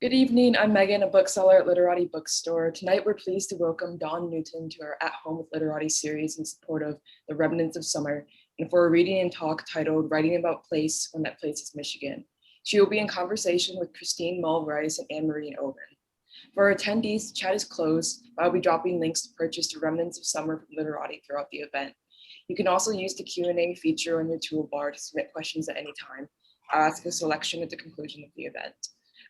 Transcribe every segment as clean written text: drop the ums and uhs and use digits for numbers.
Good evening, I'm Megan, a bookseller at Literati Bookstore. Tonight we're pleased to welcome Dawn Newton to our At Home with Literati series in support of The Remnants of Summer and for a reading and talk titled Writing About Place When That Place is Michigan. She will be in conversation with Christine Maul Rice and Anne-Marie Oomen. For our attendees, the chat is closed, but I'll be dropping links to purchase The Remnants of Summer from Literati throughout the event. You can also use the Q&A feature on your toolbar to submit questions at any time. I'll ask a selection at the conclusion of the event.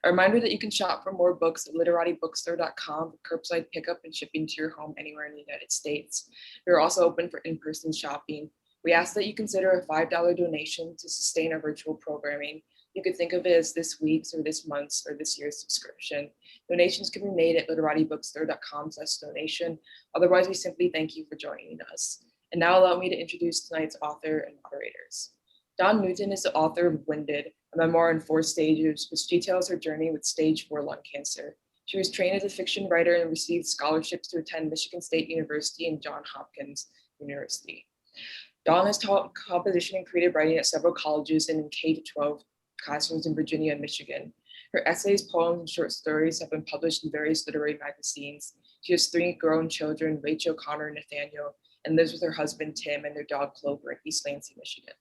A reminder that you can shop for more books at literatibookstore.com for curbside pickup and shipping to your home anywhere in the United States. We are also open for in-person shopping. We ask that you consider a $5 donation to sustain our virtual programming. You could think of it as this week's or this month's or this year's subscription. Donations can be made at literatibookstore.com/donation. Otherwise, we simply thank you for joining us. And now allow me to introduce tonight's author and moderators. Dawn Newton is the author of Winded, a memoir in 4 stages, which details her journey with stage 4 lung cancer. She was trained as a fiction writer and received scholarships to attend Michigan State University and Johns Hopkins University. Dawn has taught composition and creative writing at several colleges and in K-12 classrooms in Virginia and Michigan. Her essays, poems, and short stories have been published in various literary magazines. She has 3 grown children, Rachel, Connor, and Nathaniel, and lives with her husband, Tim, and their dog, Clover, in East Lansing, Michigan.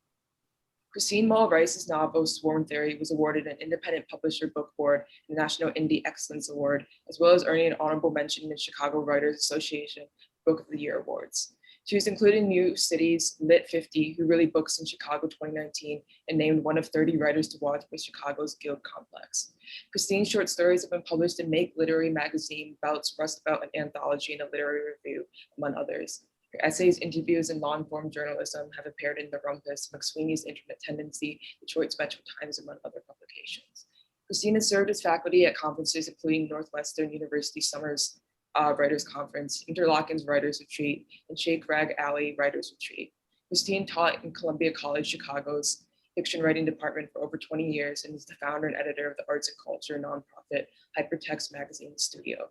Christine Maul Rice's novel, Swarm Theory, was awarded an Independent Publisher Book Award and National Indie Excellence Award, as well as earning an honorable mention in the Chicago Writers Association Book of the Year Awards. She was included in New City's Lit 50 Who Really Books in Chicago 2019 and named one of 30 writers to watch by Chicago's Guild Complex. Christine's short stories have been published in Make Literary Magazine, Bouts, Rustabout, an Anthology, and a Literary Review, among others. Her essays, interviews, and long-form journalism have appeared in The Rumpus, McSweeney's Internet Tendency, Detroit's Metro Times, among other publications. Christine has served as faculty at conferences including Northwestern University Summers Writers Conference, Interlochens Writers Retreat, and Shake Rag Alley Writers Retreat. Christine taught in Columbia College Chicago's fiction writing department for over 20 years and is the founder and editor of the arts and culture nonprofit Hypertext Magazine Studio.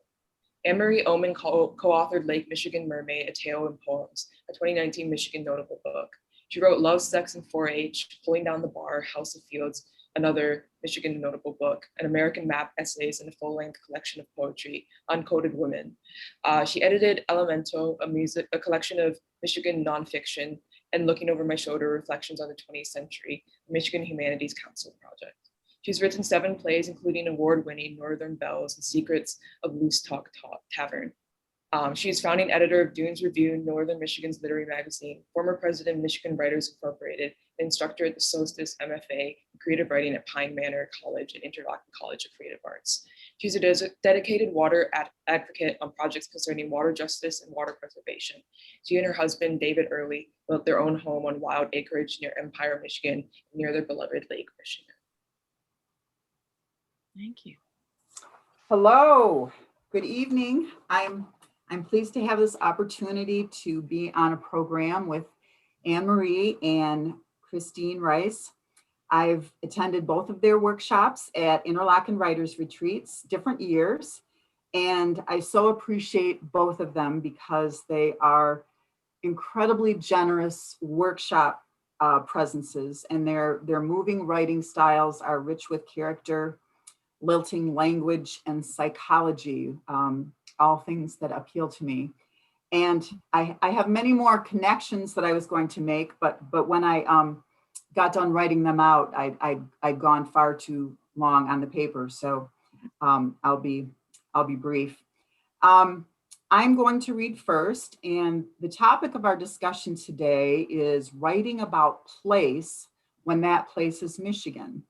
Anne-Marie Oomen co-authored Lake Michigan Mermaid, A Tale in Poems, a 2019 Michigan notable book. She wrote Love, Sex, and 4-H, Pulling Down the Bar, House of Fields, another Michigan notable book, An American Map, essays, and a full-length collection of poetry, Uncoded Women. She edited Elemento, a collection of Michigan nonfiction, and Looking Over My Shoulder, Reflections on the 20th Century, the Michigan Humanities Council project. She's written 7 plays, including award-winning Northern Bells and Secrets of Loose Talk Tavern. She is founding editor of Dunes Review, Northern Michigan's literary magazine, former president of Michigan Writers Incorporated, and instructor at the Solstice MFA in creative writing at Pine Manor College and Interlochen College of Creative Arts. She's a dedicated water advocate on projects concerning water justice and water preservation. She and her husband, David Early, built their own home on wild acreage near Empire, Michigan, near their beloved Lake Michigan. Thank you. Hello, good evening. I'm pleased to have this opportunity to be on a program with Anne-Marie and Christine Rice. I've attended both of their workshops at Interlochen Writers Retreats, different years, and I so appreciate both of them because they are incredibly generous workshop presences, and their moving writing styles are rich with character, lilting language, and psychology, all things that appeal to me. And I have many more connections that I was going to make, but when I got done writing them out, I'd gone far too long on the paper, so I'll be brief. I'm going to read first, and the topic of our discussion today is writing about place when that place is Michigan.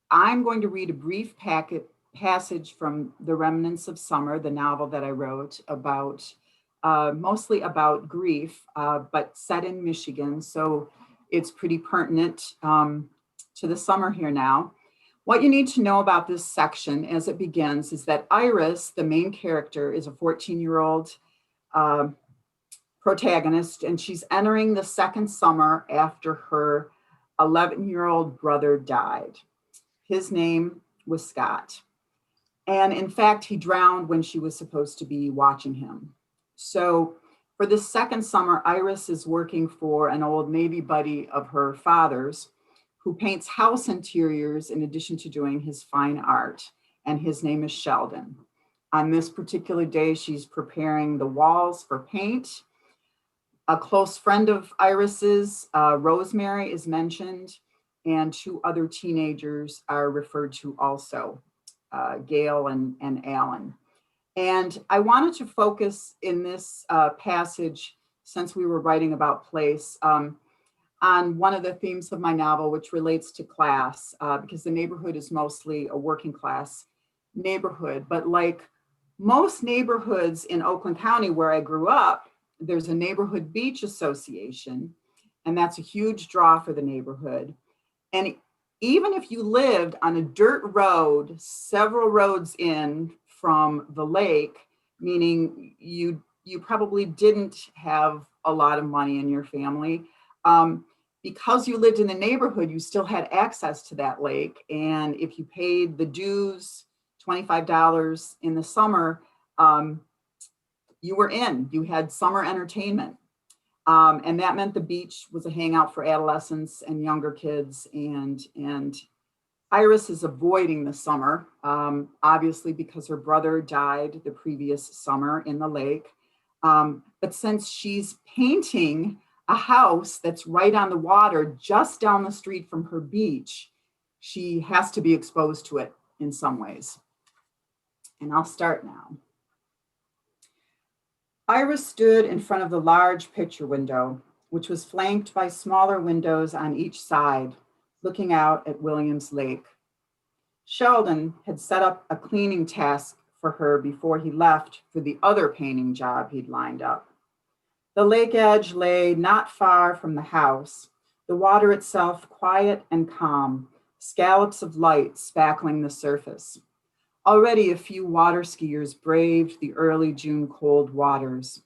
I'm going to read a brief passage from The Remnants of Summer, the novel that I wrote about, mostly about grief, but set in Michigan. So it's pretty pertinent to the summer here now. What you need to know about this section as it begins is that Iris, the main character, is a 14-year-old protagonist, and she's entering the second summer after her 11-year-old brother died. His name was Scott. And in fact, he drowned when she was supposed to be watching him. So for the second summer, Iris is working for an old Navy buddy of her father's who paints house interiors in addition to doing his fine art. And his name is Sheldon. On this particular day, she's preparing the walls for paint. A close friend of Iris's, Rosemary, is mentioned, and two other teenagers are referred to also, Gail and Alan. And I wanted to focus in this passage, since we were writing about place, on one of the themes of my novel, which relates to class, because the neighborhood is mostly a working class neighborhood. But like most neighborhoods in Oakland County where I grew up, there's a neighborhood beach association, and that's a huge draw for the neighborhood. And even if you lived on a dirt road, several roads in from the lake, meaning you probably didn't have a lot of money in your family, because you lived in the neighborhood, you still had access to that lake. And if you paid the dues, $25 in the summer, you were in, you had summer entertainment. And that meant the beach was a hangout for adolescents and younger kids. And Iris is avoiding the summer, obviously because her brother died the previous summer in the lake. But since she's painting a house that's right on the water, just down the street from her beach, she has to be exposed to it in some ways. And I'll start now. Iris stood in front of the large picture window, which was flanked by smaller windows on each side, looking out at Williams Lake. Sheldon had set up a cleaning task for her before he left for the other painting job he'd lined up. The lake edge lay not far from the house, the water itself quiet and calm, scallops of light spackling the surface. Already a few water skiers braved the early June cold waters.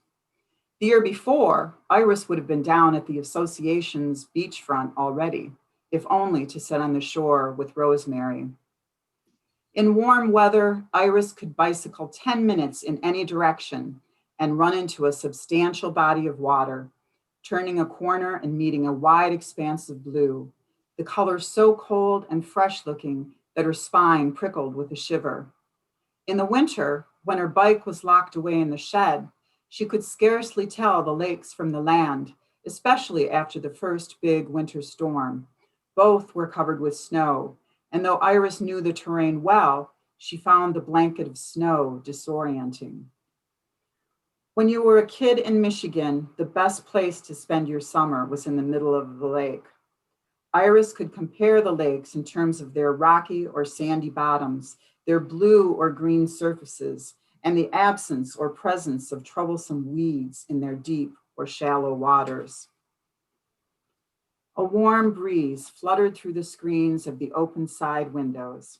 The year before, Iris would have been down at the association's beachfront already, if only to sit on the shore with Rosemary. In warm weather, Iris could bicycle 10 minutes in any direction and run into a substantial body of water, turning a corner and meeting a wide expanse of blue, the color so cold and fresh looking that her spine prickled with a shiver. In the winter, when her bike was locked away in the shed, she could scarcely tell the lakes from the land, especially after the first big winter storm. Both were covered with snow, and though Iris knew the terrain well, she found the blanket of snow disorienting. When you were a kid in Michigan, the best place to spend your summer was in the middle of the lake. Iris could compare the lakes in terms of their rocky or sandy bottoms, their blue or green surfaces, and the absence or presence of troublesome weeds in their deep or shallow waters. A warm breeze fluttered through the screens of the open side windows.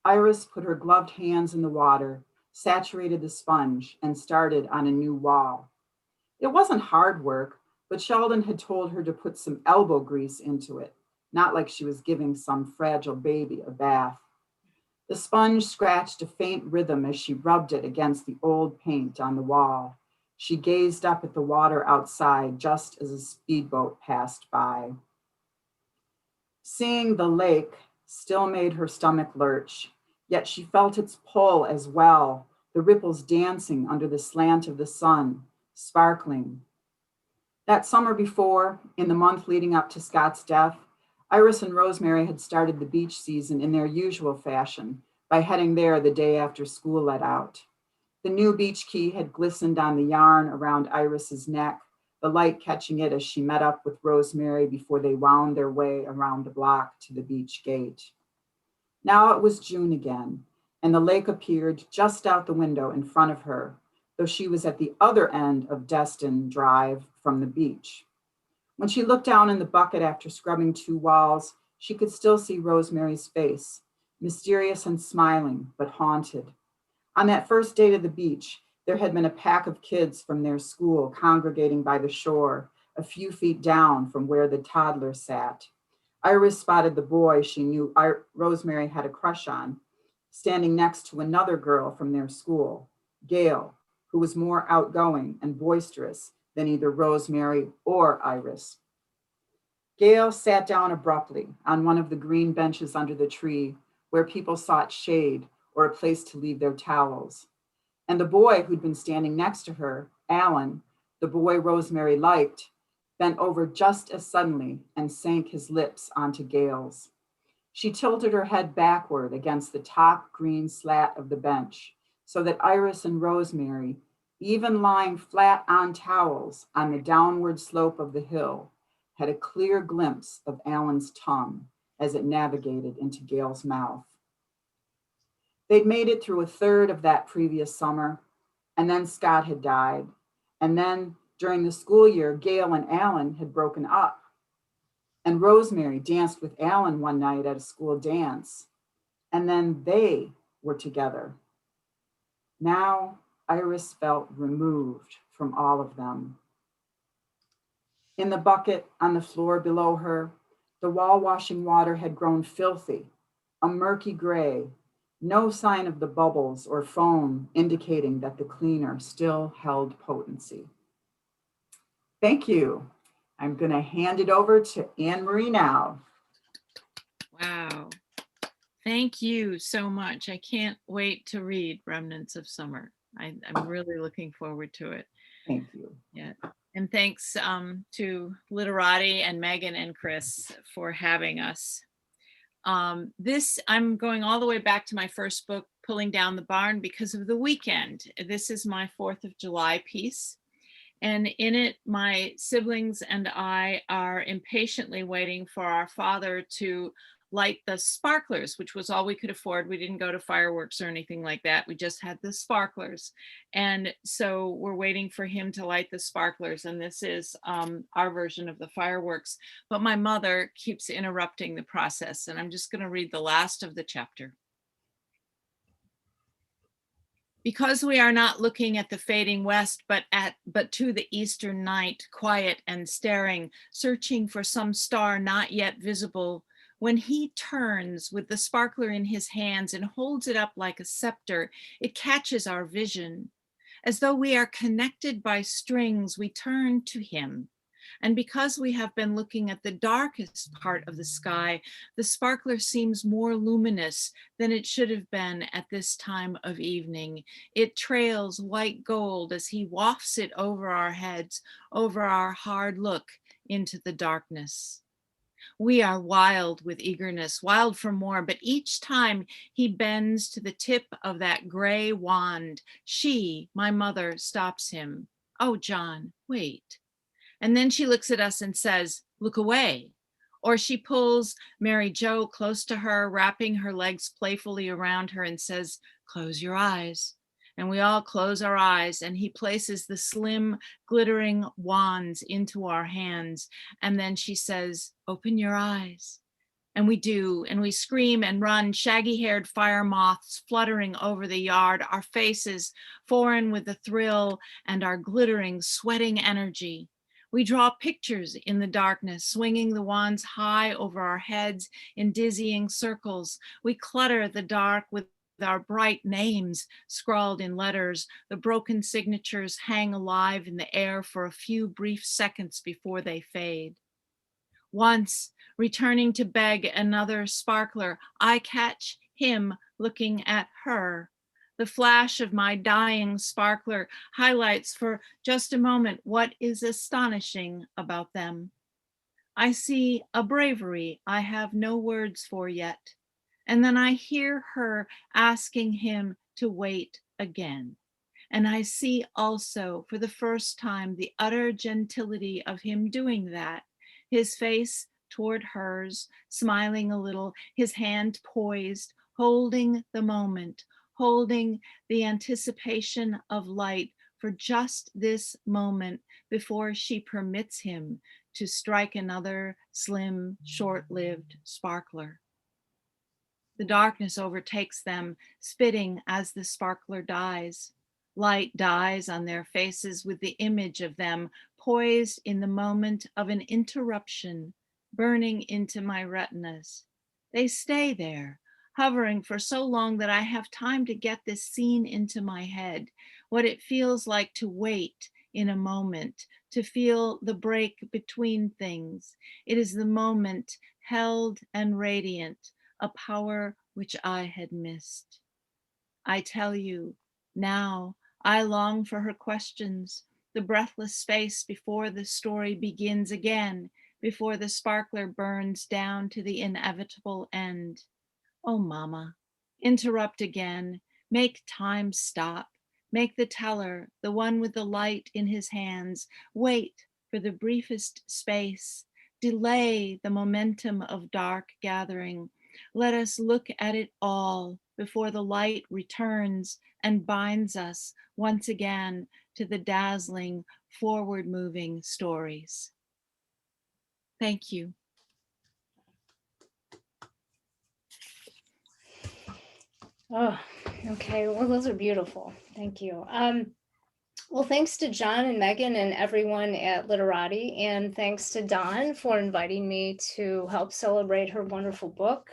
Iris put her gloved hands in the water, saturated the sponge, and started on a new wall. It wasn't hard work, but Sheldon had told her to put some elbow grease into it, not like she was giving some fragile baby a bath. The sponge scratched a faint rhythm as she rubbed it against the old paint on the wall. She gazed up at the water outside just as a speedboat passed by. Seeing the lake still made her stomach lurch, yet she felt its pull as well, the ripples dancing under the slant of the sun, sparkling. That summer before, in the month leading up to Scott's death, Iris and Rosemary had started the beach season in their usual fashion by heading there the day after school let out. The new beach key had glistened on the yarn around Iris's neck, the light catching it as she met up with Rosemary before they wound their way around the block to the beach gate. Now it was June again, and the lake appeared just out the window in front of her, though she was at the other end of Destin Drive from the beach. When she looked down in the bucket after scrubbing two walls, she could still see Rosemary's face, mysterious and smiling, but haunted. On that first day to the beach, there had been a pack of kids from their school congregating by the shore, a few feet down from where the toddler sat. Iris spotted the boy she knew Rosemary had a crush on, standing next to another girl from their school, Gail, who was more outgoing and boisterous than either Rosemary or Iris. Gail sat down abruptly on one of the green benches under the tree where people sought shade or a place to leave their towels. And the boy who'd been standing next to her, Alan, the boy Rosemary liked, bent over just as suddenly and sank his lips onto Gail's. She tilted her head backward against the top green slat of the bench so that Iris and Rosemary, even lying flat on towels on the downward slope of the hill, had a clear glimpse of Alan's tongue as it navigated into Gail's mouth. They'd made it through a third of that previous summer, and then Scott had died. And then during the school year, Gail and Alan had broken up. And Rosemary danced with Alan one night at a school dance. And then they were together. Now Iris felt removed from all of them. In the bucket on the floor below her, the wall washing water had grown filthy, a murky gray, no sign of the bubbles or foam indicating that the cleaner still held potency. Thank you. I'm going to hand it over to Anne Marie now. Wow. Thank you so much. I can't wait to read Remnants of Summer. I'm really looking forward to it. Thank you. Yeah. And thanks to Literati and Megan and Chris for having us. I'm going all the way back to my first book, Pulling Down the Barn, because of the weekend. This is my 4th of July piece. And in it, my siblings and I are impatiently waiting for our father to light the sparklers, which was all we could afford. We didn't go to fireworks or anything like that. We just had the sparklers. And so we're waiting for him to light the sparklers. And this is our version of the fireworks. But my mother keeps interrupting the process. And I'm just going to read the last of the chapter. Because we are not looking at the fading west, but to the eastern night, quiet and staring, searching for some star not yet visible, when he turns with the sparkler in his hands and holds it up like a scepter, it catches our vision. As though we are connected by strings, we turn to him. And because we have been looking at the darkest part of the sky, the sparkler seems more luminous than it should have been at this time of evening. It trails white gold as he wafts it over our heads, over our hard look into the darkness. We are wild with eagerness, wild for more, but each time he bends to the tip of that gray wand, she, my mother, stops him. Oh, John, wait. And then she looks at us and says, look away. Or she pulls Mary Jo close to her, wrapping her legs playfully around her and says, close your eyes. And we all close our eyes, and he places the slim, glittering wands into our hands. And then she says, open your eyes. And we do, and we scream and run, shaggy-haired fire moths fluttering over the yard, our faces foreign with the thrill and our glittering, sweating energy. We draw pictures in the darkness, swinging the wands high over our heads in dizzying circles. We clutter the dark with our bright names scrawled in letters. The broken signatures hang alive in the air for a few brief seconds before they fade. Once, returning to beg another sparkler, I catch him looking at her. The flash of my dying sparkler highlights for just a moment what is astonishing about them. I see a bravery I have no words for yet. And then I hear her asking him to wait again. And I see also for the first time the utter gentility of him doing that. His face toward hers, smiling a little, his hand poised, holding the moment, holding the anticipation of light for just this moment before she permits him to strike another slim, short-lived sparkler. The darkness overtakes them, spitting as the sparkler dies. Light dies on their faces with the image of them poised in the moment of an interruption, burning into my retinas. They stay there, hovering for so long that I have time to get this scene into my head, what it feels like to wait in a moment, to feel the break between things. It is the moment held and radiant, a power which I had missed. I tell you, now I long for her questions, the breathless space before the story begins again, before the sparkler burns down to the inevitable end. Oh, Mama, interrupt again, make time stop, make the teller, the one with the light in his hands, wait for the briefest space, delay the momentum of dark gathering. Let us look at it all before the light returns and binds us once again to the dazzling, forward moving stories. Thank you. Oh, okay. Well, those are beautiful. Thank you. Well, thanks to John and Megan and everyone at Literati, and thanks to Dawn for inviting me to help celebrate her wonderful book.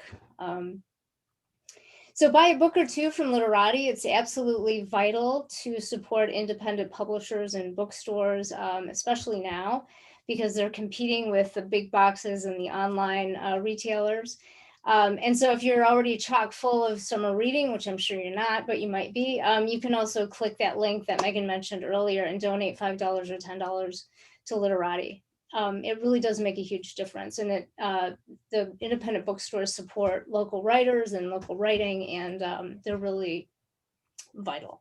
So buy a book or two from Literati. It's absolutely vital to support independent publishers and bookstores, especially now, because they're competing with the big boxes and the online retailers. And so if you're already chock full of summer reading, which I'm sure you're not, but you might be, you can also click that link that Megan mentioned earlier and donate $5 or $10 to Literati. It really does make a huge difference. And the independent bookstores support local writers and local writing, and they're really vital.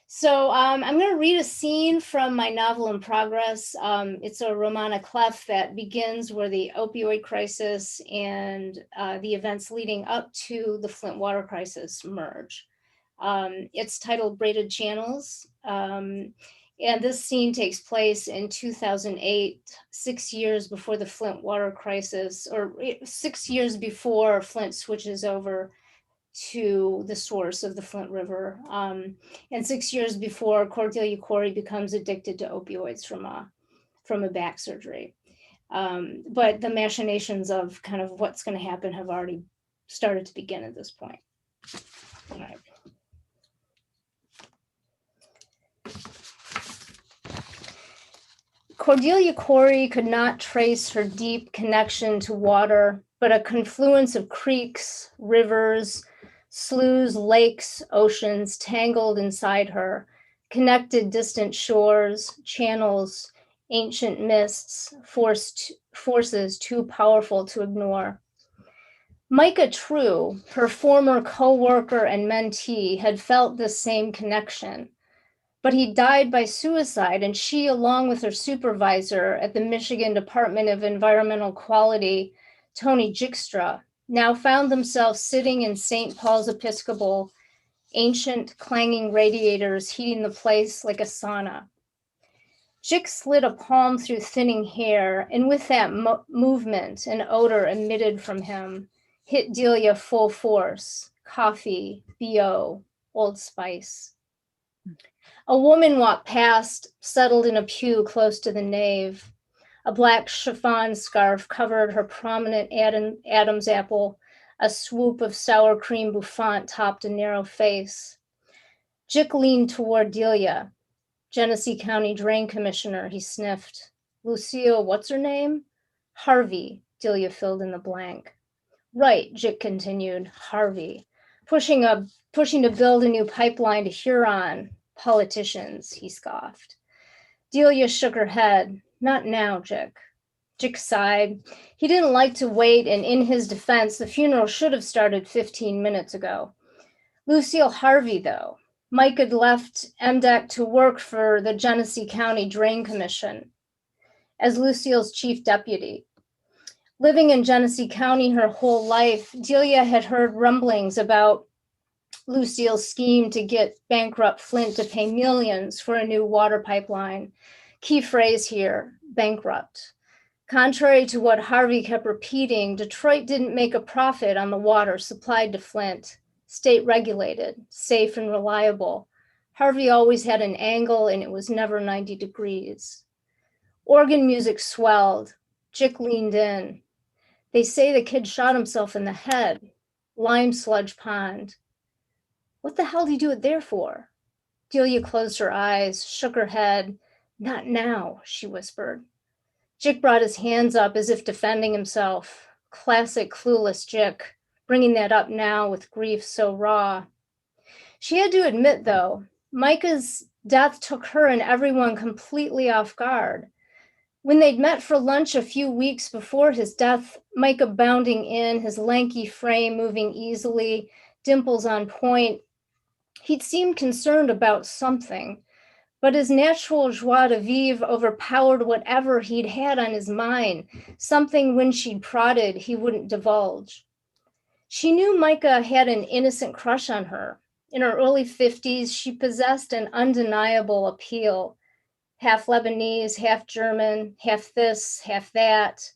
So I'm going to read a scene from my novel in progress. It's a roman à clef that begins where the opioid crisis and the events leading up to the Flint water crisis merge. It's titled Braided Channels. And this scene takes place in 2008, 6 years before the Flint water crisis, or 6 years before Flint switches over to the source of the Flint River, and 6 years before Cordelia Corey becomes addicted to opioids from a back surgery. But the machinations of kind of what's going to happen have already started to begin at this point. All right. Cordelia Corey could not trace her deep connection to water, but a confluence of creeks, rivers, sloughs, lakes, oceans tangled inside her, connected distant shores, channels, ancient mists, forces too powerful to ignore. Micah True, her former co-worker and mentee, had felt this same connection. But he died by suicide, and she, along with her supervisor at the Michigan Department of Environmental Quality, Tony Jikstra, now found themselves sitting in St. Paul's Episcopal, ancient clanging radiators heating the place like a sauna. Jik slid a palm through thinning hair, and with that movement, an odor emitted from him, hit Delia full force: coffee, BO, Old Spice. A woman walked past, settled in a pew close to the nave. A black chiffon scarf covered her prominent Adam's apple. A swoop of sour cream bouffant topped a narrow face. Jik leaned toward Delia. Genesee County Drain Commissioner, he sniffed. Lucille, what's her name? Harvey, Delia filled in the blank. Right, Jik continued, Harvey. Pushing to build a new pipeline to Huron. Politicians, he scoffed. Delia shook her head. Not now, Jik. Jik sighed. He didn't like to wait, and in his defense, the funeral should have started 15 minutes ago. Lucille Harvey, though. Mike had left MDEC to work for the Genesee County Drain Commission as Lucille's chief deputy. Living in Genesee County her whole life, Delia had heard rumblings about Lucille's scheme to get bankrupt Flint to pay millions for a new water pipeline. Key phrase here, bankrupt. Contrary to what Harvey kept repeating, Detroit didn't make a profit on the water supplied to Flint. State regulated, safe and reliable. Harvey always had an angle, and it was never 90 degrees. Organ music swelled. Jik leaned in. They say the kid shot himself in the head. Lime sludge pond. What the hell did he do it there for? Delia closed her eyes, shook her head. Not now, she whispered. Jick brought his hands up as if defending himself. Classic clueless Jick, bringing that up now with grief so raw. She had to admit, though, Micah's death took her and everyone completely off guard. When they'd met for lunch a few weeks before his death, Micah bounding in, his lanky frame moving easily, dimples on point, he'd seemed concerned about something, but his natural joie de vivre overpowered whatever he'd had on his mind, something when she'd prodded he wouldn't divulge. She knew Micah had an innocent crush on her. In her early 50s, she possessed an undeniable appeal. Half Lebanese, half German, half this, half that.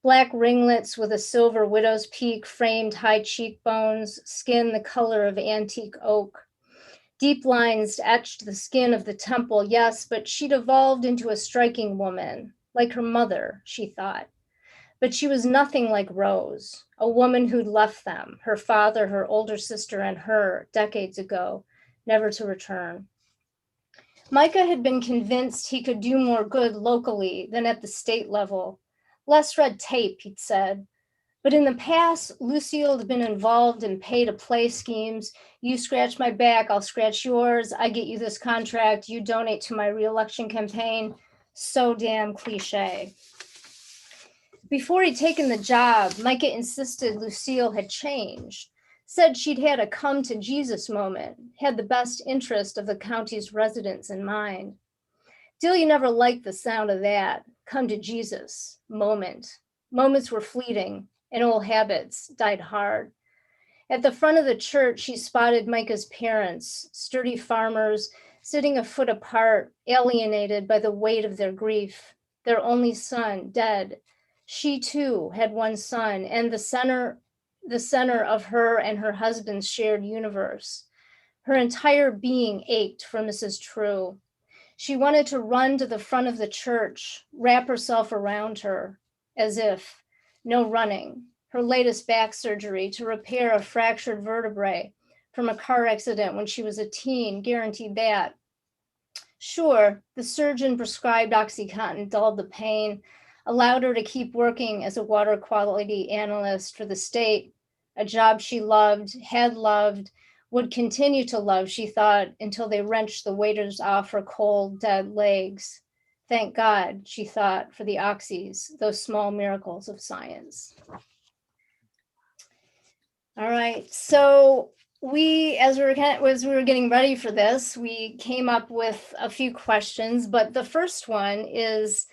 Black ringlets with a silver widow's peak framed high cheekbones, skin the color of antique oak. Deep lines etched the skin of the temple, yes, but she'd evolved into a striking woman, like her mother, she thought. But she was nothing like Rose, a woman who'd left them, her father, her older sister, and her, decades ago, never to return. Micah had been convinced he could do more good locally than at the state level. Less red tape, he'd said. But in the past, Lucille had been involved in pay-to-play schemes. You scratch my back, I'll scratch yours. I get you this contract, you donate to my re-election campaign. So damn cliche. Before he'd taken the job, Micah insisted Lucille had changed, said she'd had a come to Jesus moment, had the best interest of the county's residents in mind. Delia never liked the sound of that, come to Jesus moment. Moments were fleeting, and old habits died hard. At the front of the church, she spotted Micah's parents, sturdy farmers, sitting a foot apart, alienated by the weight of their grief. Their only son, dead. She too had one son, and the center of her and her husband's shared universe. Her entire being ached for Mrs. True. She wanted to run to the front of the church, wrap herself around her, as if, no running, her latest back surgery to repair a fractured vertebrae from a car accident when she was a teen, guaranteed that. Sure, the surgeon prescribed OxyContin dulled the pain, allowed her to keep working as a water quality analyst for the state, a job she loved, had loved, would continue to love, she thought, until they wrenched the waiters off her cold, dead legs. Thank God, she thought, for the oxys, those small miracles of science. All right, so as we were getting ready for this, we came up with a few questions, but the first one is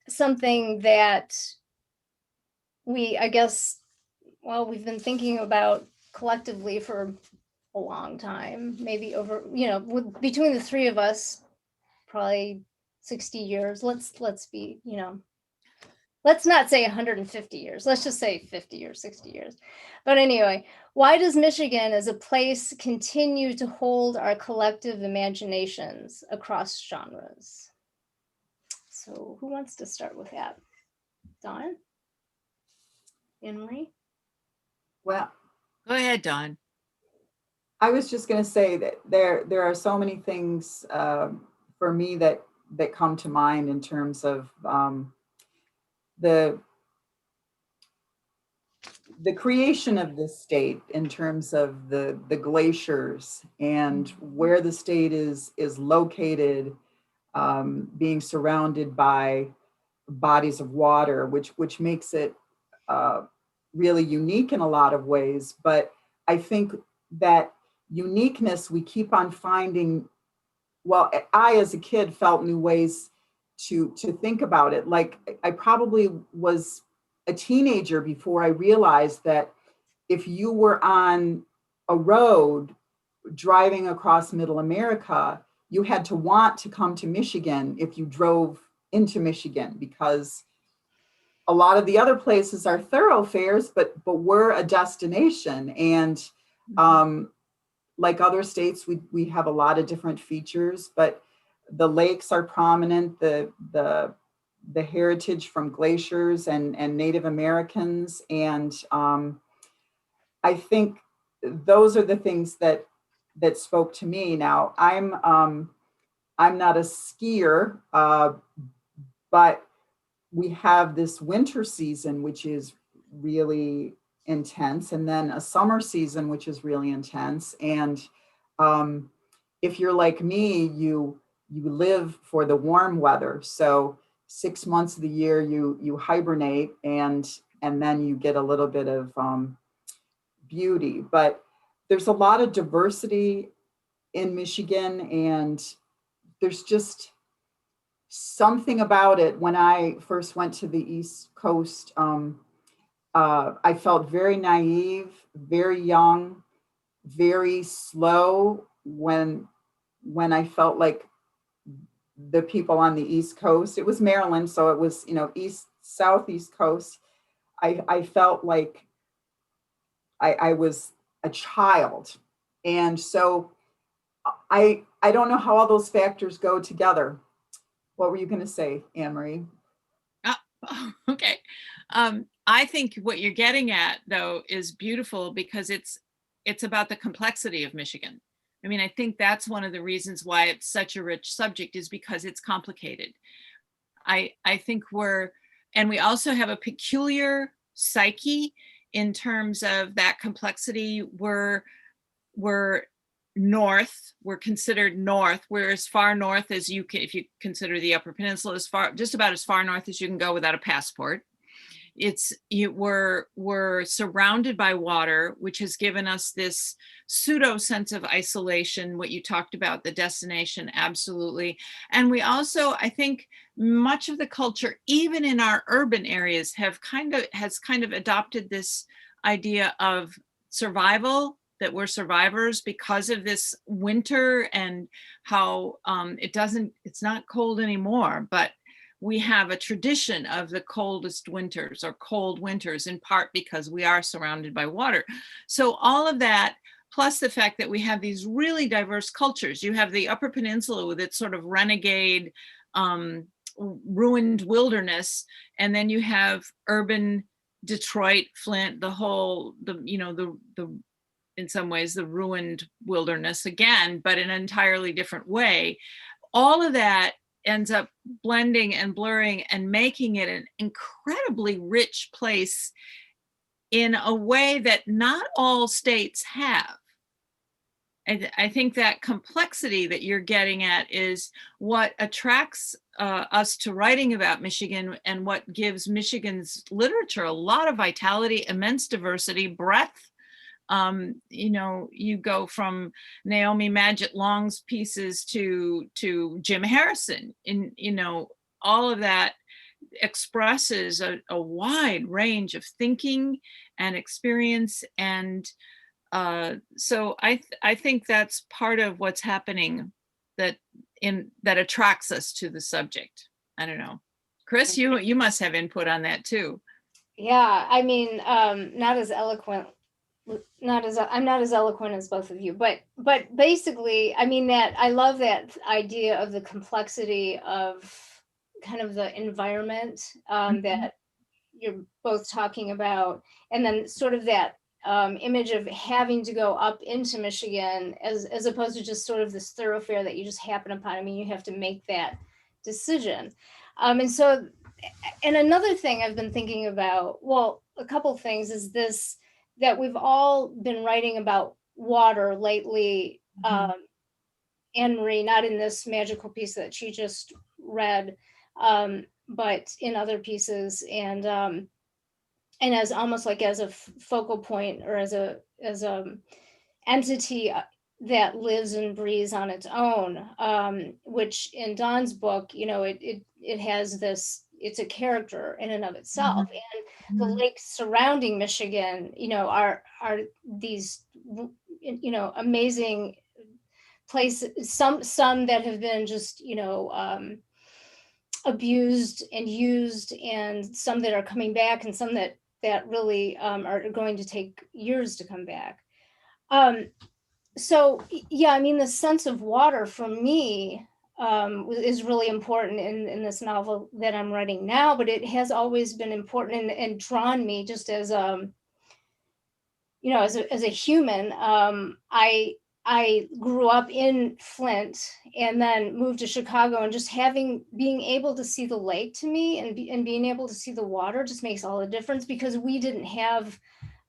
something that we've been thinking about collectively for a long time, maybe over, between the three of us, probably 60 years. Let's be, let's not say 150 years. Let's just say 50 or 60 years. But anyway, why does Michigan as a place continue to hold our collective imaginations across genres? So who wants to start with that? Dawn? Anne-Marie? Well, Go ahead, Dawn. I was just going to say that there are so many things for me that come to mind in terms of the creation of this state, in terms of the glaciers and where the state is located, being surrounded by bodies of water, which makes it really unique in a lot of ways. But I think that uniqueness we keep on finding. Well, I as a kid felt new ways to think about it. Like I probably was a teenager before I realized that if you were on a road driving across middle America, you had to want to come to Michigan if you drove into Michigan, because a lot of the other places are thoroughfares, but we're a destination. And like other states, we have a lot of different features, but the lakes are prominent, the heritage from glaciers and Native Americans. And I think those are the things that spoke to me. Now, I'm I'm not a skier, but we have this winter season, which is really intense, and then a summer season, which is really intense. And if you're like me, you live for the warm weather. So 6 months of the year, you hibernate, and then you get a little bit of beauty. But there's a lot of diversity in Michigan, and there's just something about it. When I first went to the East Coast, I felt very naive, very young, very slow when I felt like the people on the East Coast. It was Maryland, so it was, southeast coast. I felt like I was a child, and so I don't know how all those factors go together. What were you going to say, Anne Marie? Okay. I think what you're getting at, though, is beautiful, because it's about the complexity of Michigan. I mean, I think that's one of the reasons why it's such a rich subject, is because it's complicated. I think and we also have a peculiar psyche in terms of that complexity. We're north, we're considered north. We're as far north as you can, if you consider the Upper Peninsula, just about as far north as you can go without a passport. We're surrounded by water, which has given us this pseudo sense of isolation. What you talked about, the destination, absolutely. And we also, I think, much of the culture, even in our urban areas, has kind of adopted this idea of survival, that we're survivors because of this winter, and how it's not cold anymore, but we have a tradition of the coldest winters, or cold winters, in part because we are surrounded by water. So all of that, plus the fact that we have these really diverse cultures. You have the Upper Peninsula with its sort of renegade, ruined wilderness, and then you have urban Detroit, Flint, in some ways the ruined wilderness again, but in an entirely different way. All of that ends up blending and blurring and making it an incredibly rich place in a way that not all states have. And I think that complexity that you're getting at is what attracts us to writing about Michigan, and what gives Michigan's literature a lot of vitality, immense diversity, breadth. You go from Naomi Magid Long's pieces to Jim Harrison, and all of that expresses a wide range of thinking and experience. And so I think that's part of what's happening that attracts us to the subject. I don't know, Chris, you must have input on that too. Yeah, I mean, not as eloquent. I'm not as eloquent as both of you, but basically, I mean, that I love that idea of the complexity of kind of the environment that you're both talking about, and then sort of that image of having to go up into Michigan as opposed to just sort of this thoroughfare that you just happen upon. I mean, you have to make that decision, and so, and another thing I've been thinking about, well, a couple things, is this, that we've all been writing about water lately. Anne Marie, not in this magical piece that she just read, but in other pieces, and as almost like as a focal point, or as a entity that lives and breathes on its own, which in Dawn's book, it has this, it's a character in and of itself. And the lakes surrounding Michigan, are these, amazing places, some that have been just, abused and used, and some that are coming back, and some that really are going to take years to come back. So yeah, I mean, the sense of water for me is really important in this novel that I'm writing now, but it has always been important and drawn me just as as a human. I I grew up in Flint and then moved to Chicago, and just being able to see the lake to me and being able to see the water just makes all the difference, because we didn't have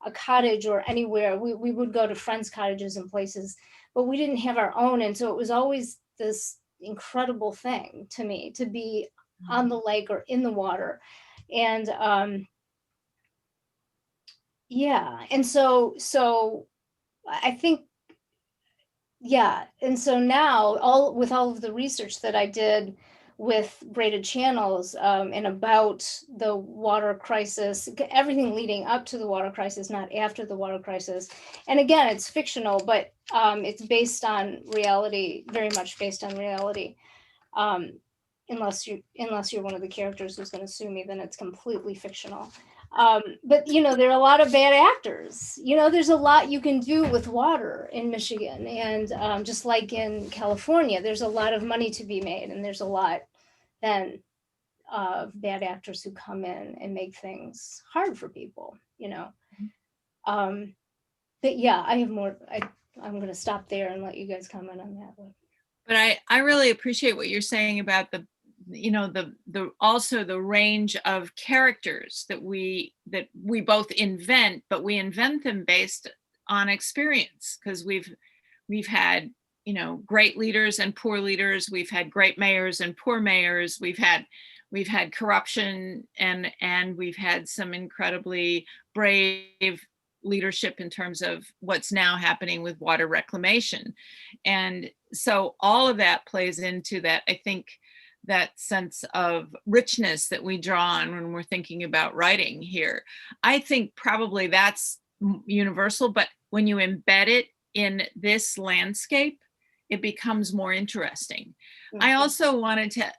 a cottage or anywhere. We would go to friends' cottages and places, but we didn't have our own. And so it was always this incredible thing to me to be on the lake or in the water. And yeah, and so I think, yeah. And so now, all of the research that I did with braided channels, and about the water crisis, everything leading up to the water crisis, not after the water crisis. And again, it's fictional, but it's based on reality, very much based on reality. Unless you're one of the characters who's going to sue me, then it's completely fictional. But there are a lot of bad actors. There's a lot you can do with water in Michigan, and just like in California, there's a lot of money to be made, and there's a lot then of bad actors who come in and make things hard for people. But yeah, I have more. I'm going to stop there and let you guys comment on that one. But I really appreciate what you're saying about the also the range of characters that we both invent, but we invent them based on experience, because we've had great leaders and poor leaders, we've had great mayors and poor mayors, we've had corruption, and we've had some incredibly brave leadership in terms of what's now happening with water reclamation. And so all of that plays into that, I think, that sense of richness that we draw on when we're thinking about writing here. I think probably that's universal, but when you embed it in this landscape, it becomes more interesting. Mm-hmm. I also wanted to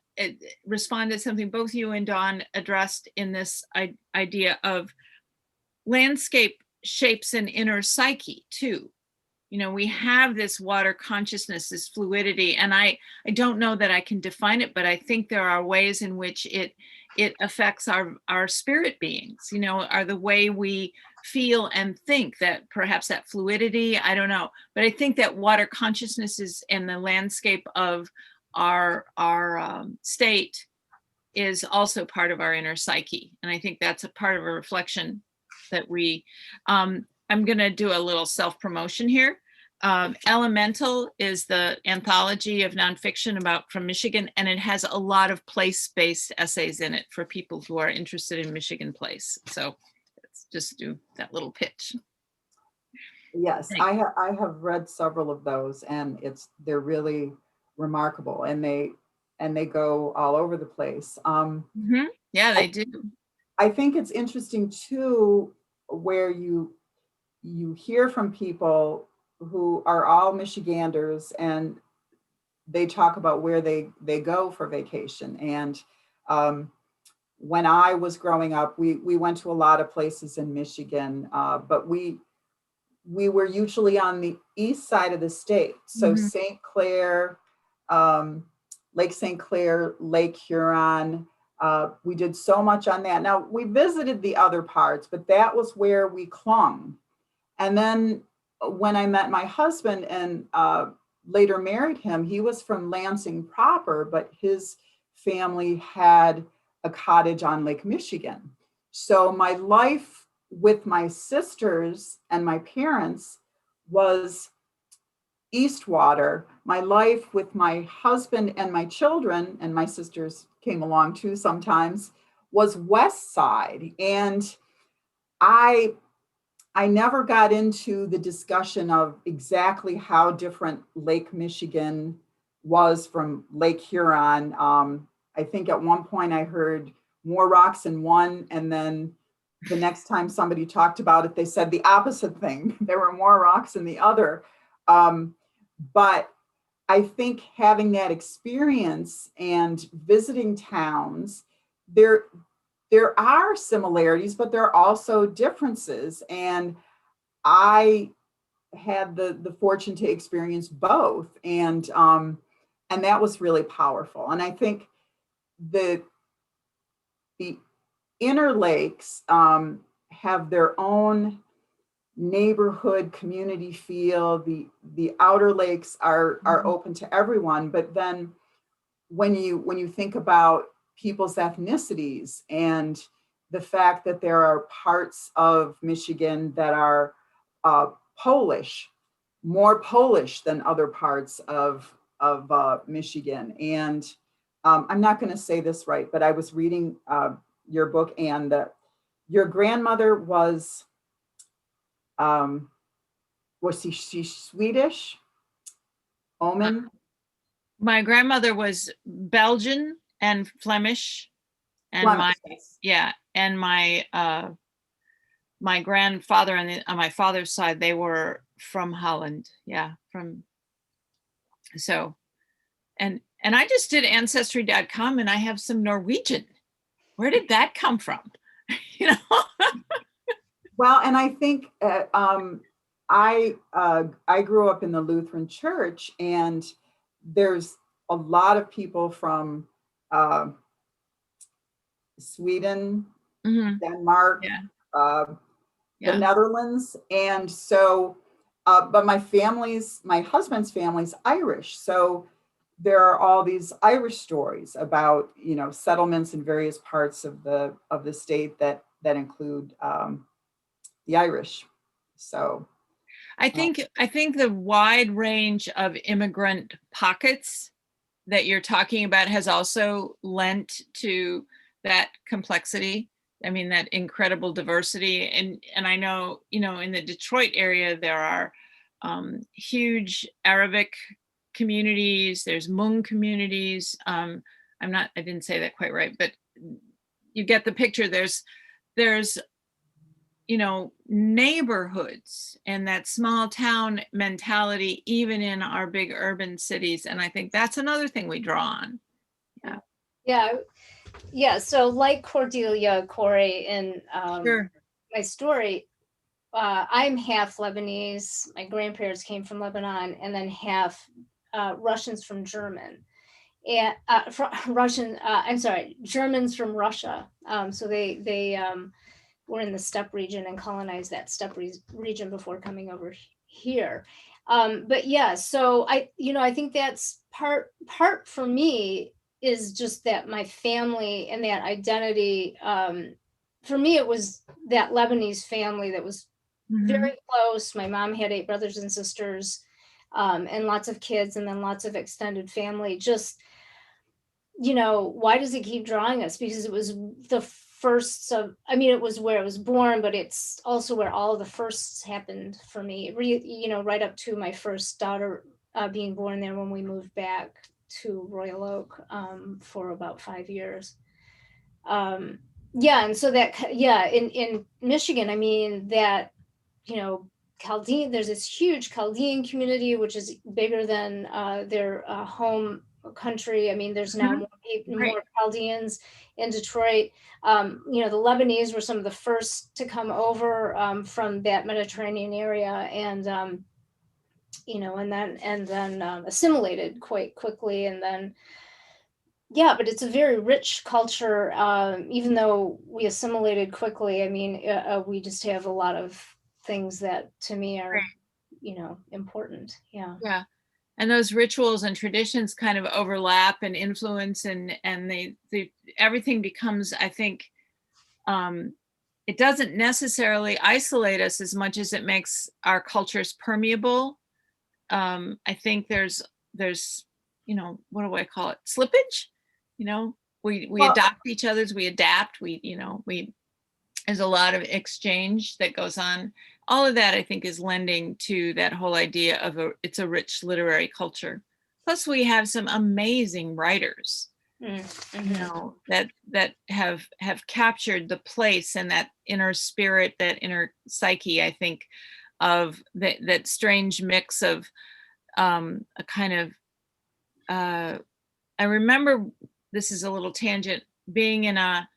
respond to something both you and Dawn addressed in this idea of landscape shapes an inner psyche too. We have this water consciousness, this fluidity, and I don't know that I can define it, but I think there are ways in which it affects our spirit beings, are the way we feel and think, that perhaps that fluidity, I don't know. But I think that water consciousness is in the landscape of our state is also part of our inner psyche. And I think that's a part of a reflection that we, I'm going to do a little self-promotion here. Elemental is the anthology of nonfiction from Michigan, and it has a lot of place-based essays in it for people who are interested in Michigan place. So let's just do that little pitch. Yes, I have read several of those, and they're really remarkable, and they go all over the place. Mm-hmm. Yeah, they do. I think it's interesting too, where you hear from people who are all Michiganders, and they talk about where they go for vacation. And when I was growing up, we went to a lot of places in Michigan, but we were usually on the east side of the state. So mm-hmm. St. Clair, Lake St. Clair, Lake Huron. We did so much on that. Now, we visited the other parts, but that was where we clung. And then when I met my husband and later married him, he was from Lansing proper, but his family had a cottage on Lake Michigan. So my life with my sisters and my parents was Eastwater. My life with my husband and my children, and my sisters came along too sometimes, was West Side. And I never got into the discussion of exactly how different Lake Michigan was from Lake Huron. I think at one point I heard more rocks in one, and then the next time somebody talked about it, they said the opposite thing. There were more rocks in the other. But I think having that experience and visiting towns, there are similarities, but there are also differences. And I had the fortune to experience both. And that was really powerful. And I think the inner lakes have their own neighborhood community feel. The outer lakes are open to everyone, but then when you think about people's ethnicities and the fact that there are parts of Michigan that are Polish, more Polish than other parts of Michigan. And I'm not going to say this right, but I was reading your book, and your grandmother was she Swedish? Oomen? My grandmother was Belgian and Flemish, and Flemish, yes. and my grandfather on my father's side, they were from Holland. Yeah, and I just did ancestry.com, and I have some Norwegian. Where did that come from? You know? Well, and I think I grew up in the Lutheran Church, and there's a lot of people from Sweden, Denmark, the Netherlands, and so. But my husband's family's Irish, so there are all these Irish stories about settlements in various parts of the state that include the Irish. So I think the wide range of immigrant pockets that you're talking about has also lent to that complexity. I mean, that incredible diversity. And I know, in the Detroit area, there are huge Arabic communities, there's Hmong communities. I didn't say that quite right, but you get the picture. There's neighborhoods and that small town mentality, even in our big urban cities. And I think that's another thing we draw on. Yeah. So like Cordelia, Corey, in my story, I'm half Lebanese. My grandparents came from Lebanon, and then half Russians from German. And Germans from Russia. So they were in the steppe region and colonized that steppe region before coming over here. But yeah, so I think that's part for me is just that my family and that identity. For me, it was that Lebanese family that was very close. My mom had 8 brothers and sisters, and lots of kids, and then lots of extended family. Just, why does it keep drawing us? Because it was the first it was where I was born, but it's also where all of the firsts happened for me, right up to my first daughter being born there when we moved back to Royal Oak for about 5 years. And so that, in Michigan, I mean, that, Chaldean, there's this huge Chaldean community, which is bigger than their home country. I mean, there's now more Chaldeans in Detroit. The Lebanese were some of the first to come over from that Mediterranean area, and and then assimilated quite quickly, and then. Yeah, but it's a very rich culture. Even though we assimilated quickly, I mean, we just have a lot of things that to me are, important. Yeah. Yeah. And those rituals and traditions kind of overlap and influence, and they everything becomes, I think, it doesn't necessarily isolate us as much as it makes our cultures permeable. I think there's what do I call it? Slippage. We adopt each other's, we adapt, there's a lot of exchange that goes on. All of that, I think, is lending to that whole idea of it's a rich literary culture. Plus, we have some amazing writers, that have captured the place and that inner spirit, that inner psyche, I think, of that strange mix of a kind of, I remember, this is a little tangent, being in a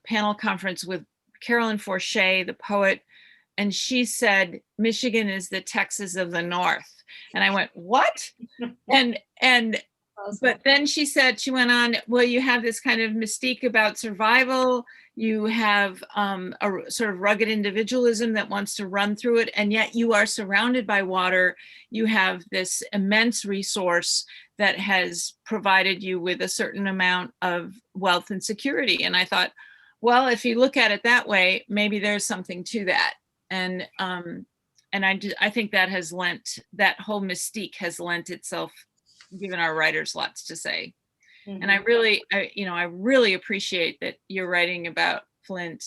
panel conference with Carolyn Forshey, the poet, and she said, Michigan is the Texas of the North. And I went, what? And awesome. But then she said, she went on, well, you have this kind of mystique about survival. You have a sort of rugged individualism that wants to run through it. And yet you are surrounded by water. You have this immense resource that has provided you with a certain amount of wealth and security. And I thought, well, if you look at it that way, maybe there's something to that. And I think that has lent, that whole mystique has lent itself, given our writers lots to say. And I really appreciate that you're writing about Flint,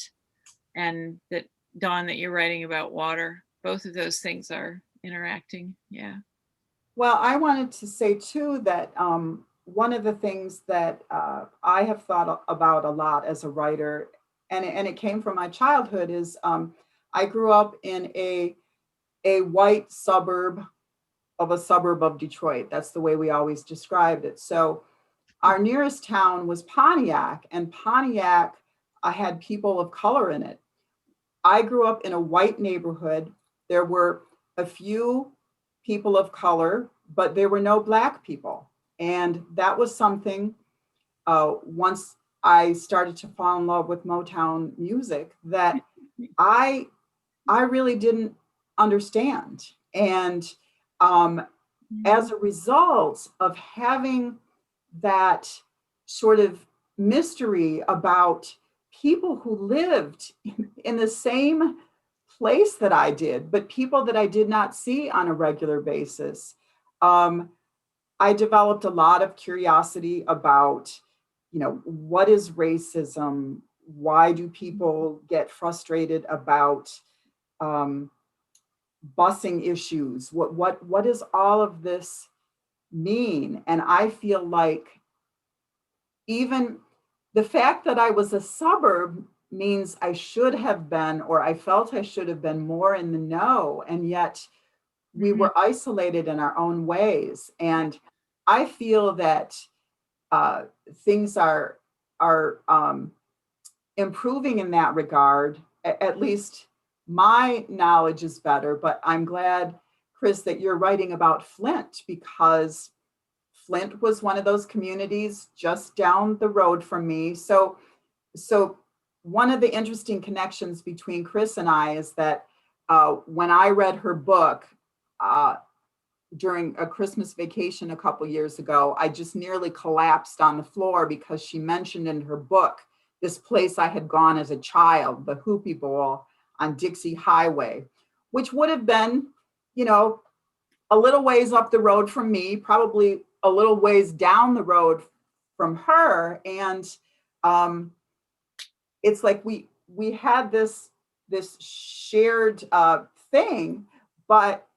and that, Dawn, that you're writing about water. Both of those things are interacting. Yeah. Well, I wanted to say too that one of the things that I have thought about a lot as a writer, and it came from my childhood, is I grew up in a white suburb of a suburb of Detroit. That's the way we always described it. So our nearest town was Pontiac, and Pontiac had people of color in it. I grew up in a white neighborhood. There were a few people of color, but there were no Black people. And that was something, once I started to fall in love with Motown music, that I really didn't understand. And as a result of having that sort of mystery about people who lived in the same place that I did, but people that I did not see on a regular basis, I developed a lot of curiosity about, what is racism? Why do people get frustrated about busing issues? What does all of this mean? And I feel like even the fact that I was a suburb means I should have been, or I felt I should have been, more in the know. And yet we were isolated in our own ways. And I feel that things are improving in that regard. At least my knowledge is better, but I'm glad, Chris, that you're writing about Flint, because Flint was one of those communities just down the road from me. So one of the interesting connections between Chris and I is that when I read her book during a Christmas vacation a couple years ago, I just nearly collapsed on the floor because she mentioned in her book this place I had gone as a child, the Hoopie Bowl on Dixie Highway, which would have been, a little ways up the road from me, probably a little ways down the road from her. And it's like we had this shared thing, but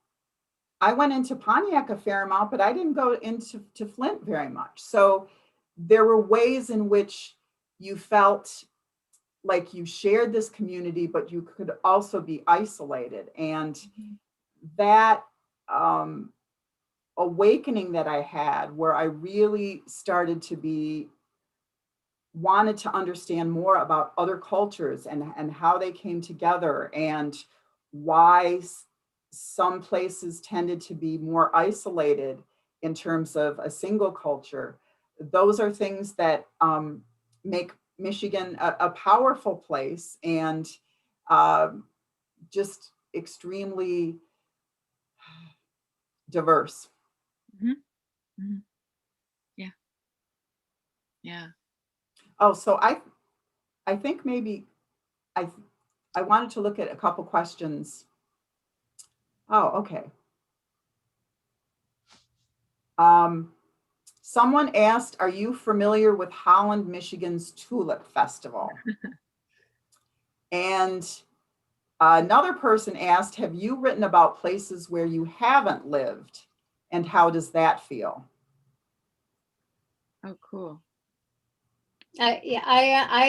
I went into Pontiac a fair amount, but I didn't go into Flint very much. So there were ways in which you felt like you shared this community, but you could also be isolated. And that awakening that I had, where I really started to wanted to understand more about other cultures and how they came together, and why some places tended to be more isolated in terms of a single culture. Those are things that make Michigan a powerful place, and just extremely diverse. Yeah. Yeah. Oh, so I think maybe I wanted to look at a couple questions. Oh, okay. Someone asked, are you familiar with Holland, Michigan's Tulip Festival? And another person asked, have you written about places where you haven't lived, and how does that feel? Oh, cool. Yeah, I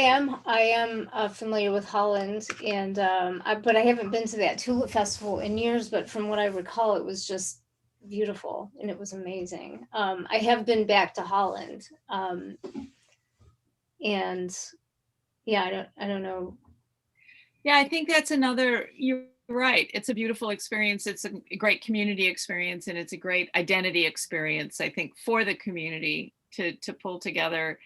am familiar with Holland, and but I haven't been to that Tulip Festival in years. But from what I recall, it was just beautiful and it was amazing. I have been back to Holland, and yeah, I don't know. Yeah, I think that's another, you're Right. It's a beautiful experience. It's a great community experience, and it's a great identity experience, I think, for the community to pull together.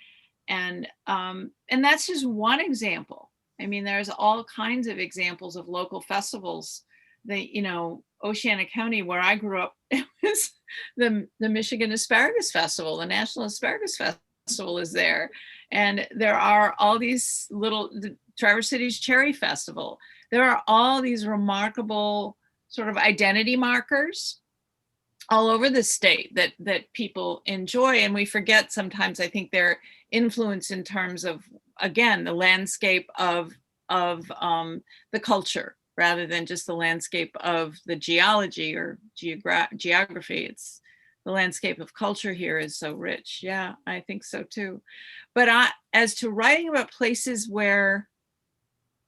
And that's just one example. I mean, there's all kinds of examples of local festivals. Oceana County, where I grew up, it was the Michigan Asparagus Festival, the National Asparagus Festival is there. And there are all these the Traverse City's Cherry Festival. There are all these remarkable sort of identity markers all over the state that people enjoy. And we forget sometimes, I think, their influence in terms of, again, the landscape of the culture, rather than just the landscape of the geology or geography. It's the landscape of culture here is so rich. Yeah, I think so too. But as to writing about places where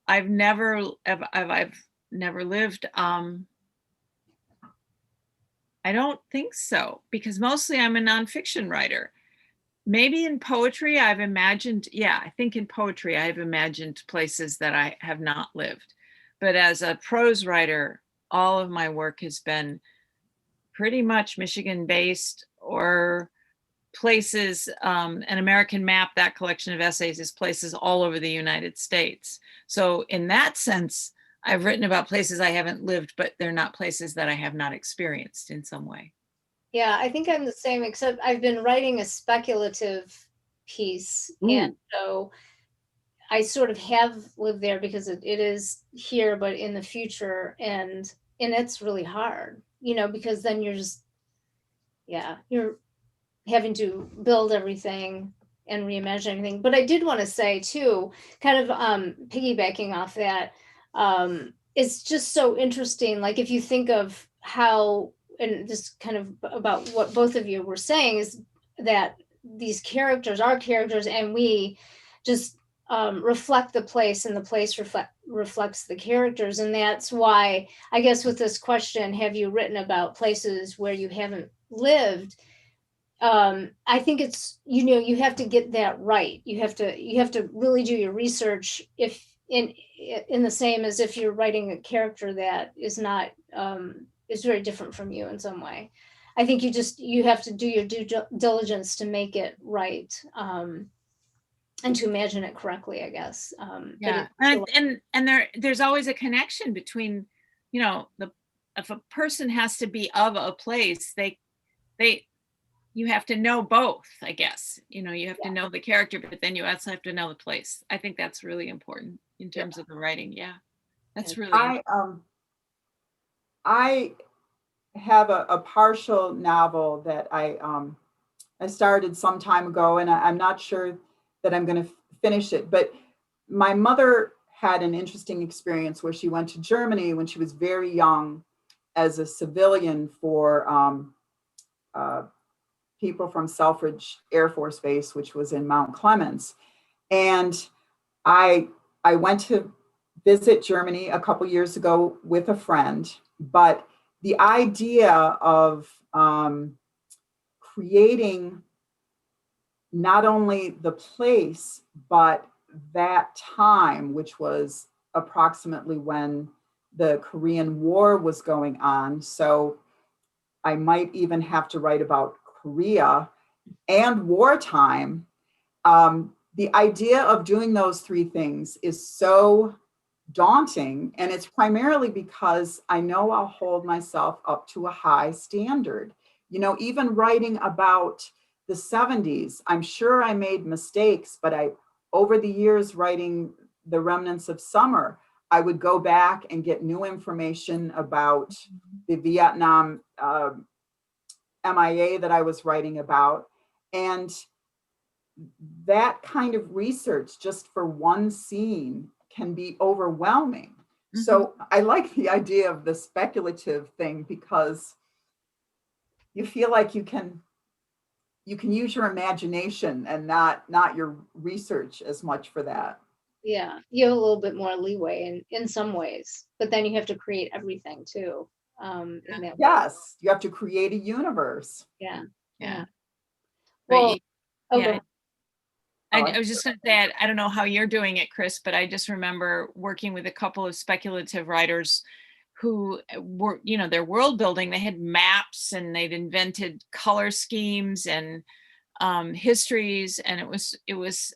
I've never lived, I don't think so, because mostly I'm a nonfiction writer. Maybe in poetry, I think in poetry, I've imagined places that I have not lived. But as a prose writer, all of my work has been pretty much Michigan based, or places, an American Map, that collection of essays, is places all over the United States. So in that sense, I've written about places I haven't lived, but they're not places that I have not experienced in some way. Yeah, I think I'm the same, except I've been writing a speculative piece. And so I sort of have lived there because it is here, but in the future. And it's really hard, because then you're having to build everything and reimagine everything. But I did want to say too, kind of piggybacking off that, it's just so interesting. Like if you think of how, and just kind of about what both of you were saying, is that these characters, our characters, and we just reflect the place, and the place reflects the characters. And that's why, I guess, with this question, have you written about places where you haven't lived? I think it's, you have to get that right. You have to really do your research, if in the same as if you're writing a character that is not, is very different from you in some way. I think you have to do your due diligence to make it right, and to imagine it correctly, I guess. Yeah, and there's always a connection between, if a person has to be of a place, you have to know both, I guess. You have to know the character, but then you also have to know the place. I think that's really important in terms of the writing. Yeah, that's really. I have a partial novel that I started some time ago, and I'm not sure that I'm going to finish it. But my mother had an interesting experience where she went to Germany when she was very young as a civilian for people from Selfridge Air Force Base, which was in Mount Clemens. And I went to visit Germany a couple years ago with a friend, but the idea of creating not only the place, but that time, which was approximately when the Korean War was going on. So I might even have to write about Korea and wartime. The idea of doing those three things is so daunting. And it's primarily because I know I'll hold myself up to a high standard. Even writing about the 70s, I'm sure I made mistakes, but over the years writing The Remnants of Summer, I would go back and get new information about the Vietnam MIA that I was writing about. And that kind of research just for one scene can be overwhelming. Mm-hmm. So I like the idea of the speculative thing, because you feel like you can use your imagination and not your research as much for that. Yeah, you have a little bit more leeway in some ways, but then you have to create everything too. Yes, you have to create a universe. Yeah. Well, yeah. I was just going to say, I don't know how you're doing it, Chris, but I just remember working with a couple of speculative writers who were, their world building. They had maps and they'd invented color schemes and histories, and it was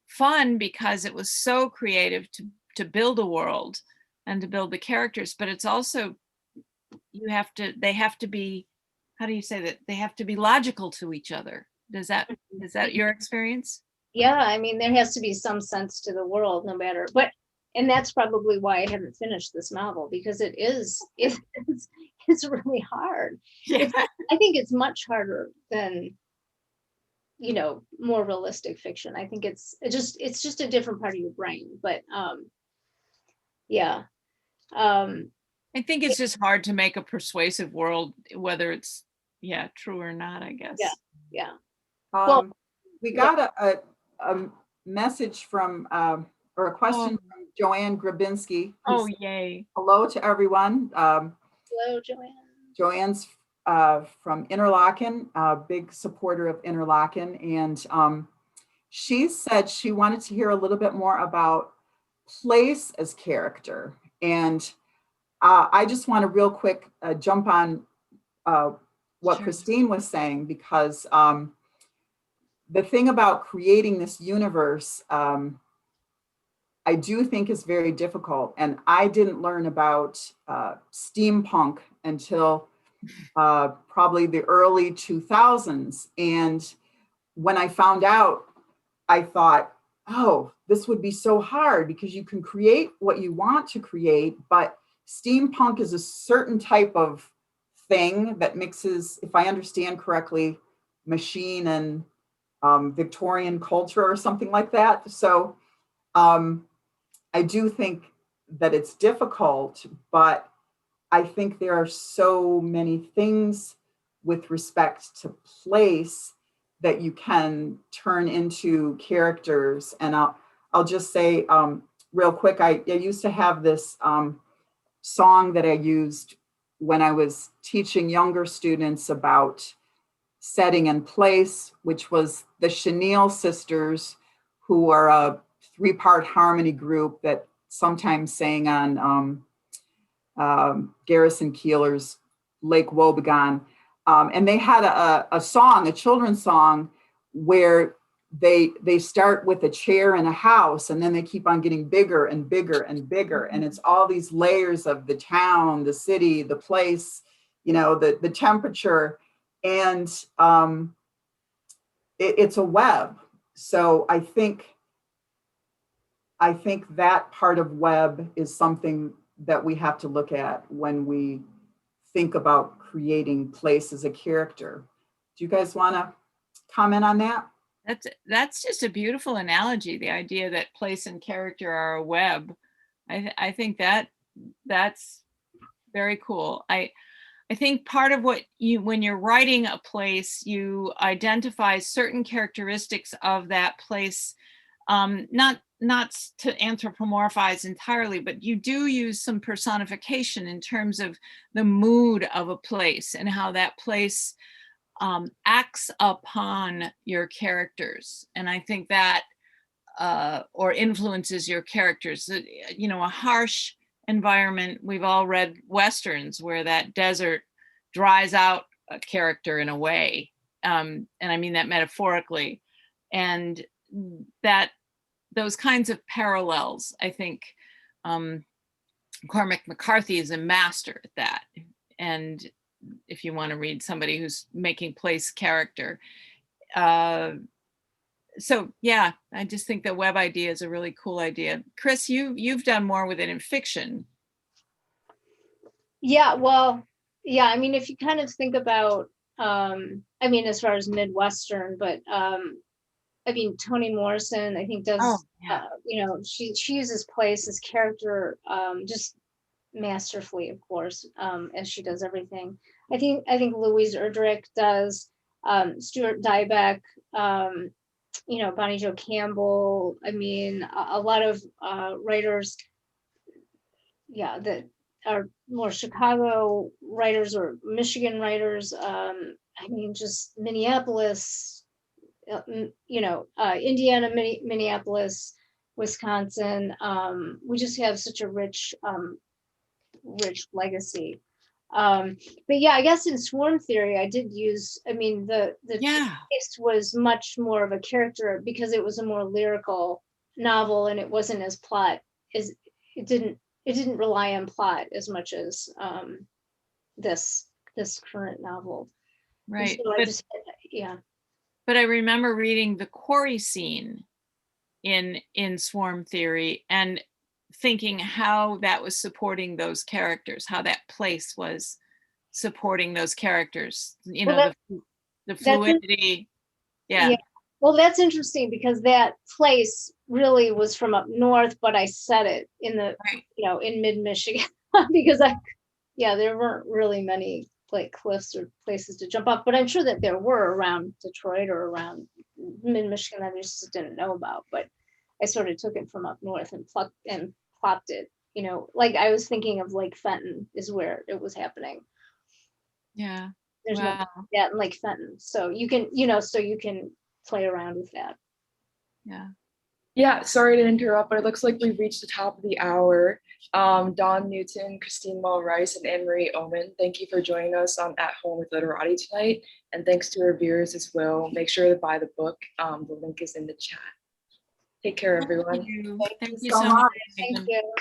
fun because it was so creative to build a world and to build the characters. But it's also, they have to be, how do you say that? They have to be logical to each other. Is that your experience? Yeah, I mean, there has to be some sense to the world, no matter what. And that's probably why I haven't finished this novel, because it's really hard. Yeah. I think it's much harder than, more realistic fiction. I think it's just a different part of your brain. But yeah. I think it's just hard to make a persuasive world, whether it's true or not, I guess. Yeah. Well, we got a message from, or a question from Joanne Grabinski. Oh, yay. Hello to everyone. Hello, Joanne. Joanne's from Interlaken, a big supporter of Interlaken. And she said she wanted to hear a little bit more about place as character. And I just want to real quick jump on what Christine was saying, because the thing about creating this universe, I do think is very difficult. And I didn't learn about steampunk until probably the early 2000s. And when I found out, I thought, oh, this would be so hard, because you can create what you want to create, but steampunk is a certain type of thing that mixes, if I understand correctly, machine and Victorian culture or something like that. So I do think that it's difficult, but I think there are so many things with respect to place that you can turn into characters. And I'll just say real quick, I used to have this song that I used when I was teaching younger students about setting and place, which was the Chenille sisters, who are a 3-part harmony group that sometimes sang on Garrison Keillor's Lake Wobegon. And they had a song, a children's song, where they start with a chair in a house, and then they keep on getting bigger and bigger and bigger. And it's all these layers of the town, the city, the place, the temperature. And it's a web. So I think that part of web is something that we have to look at when we think about creating place as a character. Do you guys want to comment on that? That's just a beautiful analogy, the idea that place and character are a web. I think that's very cool. I think part of what when you're writing a place, you identify certain characteristics of that place, not to anthropomorphize entirely, but you do use some personification in terms of the mood of a place and how that place acts upon your characters. And I think that, or influences your characters. A harsh environment, we've all read Westerns where that desert dries out a character in a way. And I mean that metaphorically. And that those kinds of parallels, I think Cormac McCarthy is a master at that. And if you want to read somebody who's making place character. So yeah, I just think the web idea is a really cool idea. Chris, you've done more with it in fiction. Yeah, well, yeah, I mean, if you kind of think about, as far as Midwestern, but Toni Morrison, I think does, she uses place as character just masterfully, of course, as she does everything. I think Louise Erdrich does, Stuart Diebeck, Bonnie Jo Campbell. I mean, a lot of writers, that are more Chicago writers or Michigan writers. Just Minneapolis, Indiana, Minneapolis, Wisconsin. We just have such a rich rich legacy. But yeah, I guess in Swarm Theory, I did use, I mean, the Yeah. text was much more of a character because it was a more lyrical novel and it wasn't as plot as it didn't rely on plot as much as this current novel. And Right. so I just, yeah. But I remember reading the quarry scene in Swarm Theory and thinking how that was supporting those characters, how that place was supporting those characters, you know, Well, the fluidity. Yeah. Yeah. Well, that's interesting because that place really was from up north, but I set it in the, Right. in mid-Michigan because there weren't really many like cliffs or places to jump off, but I'm sure that there were around Detroit or around mid-Michigan that I just didn't know about. But I sort of took it from up north and plopped it, like I was thinking of Lake Fenton is where it was happening. Yeah. There's Wow. no yeah in Lake Fenton, so you can play around with that. Yeah. Yeah, sorry to interrupt, but it looks like we've reached the top of the hour. Dawn Newton, Christine Maul Rice, and Anne-Marie Oomen, thank you for joining us on At Home with Literati tonight. And thanks to our viewers as well. Make sure to buy the book. The link is in the chat. Take care, everyone. Thank you. Thank Thank you you so so much. much. Thank you.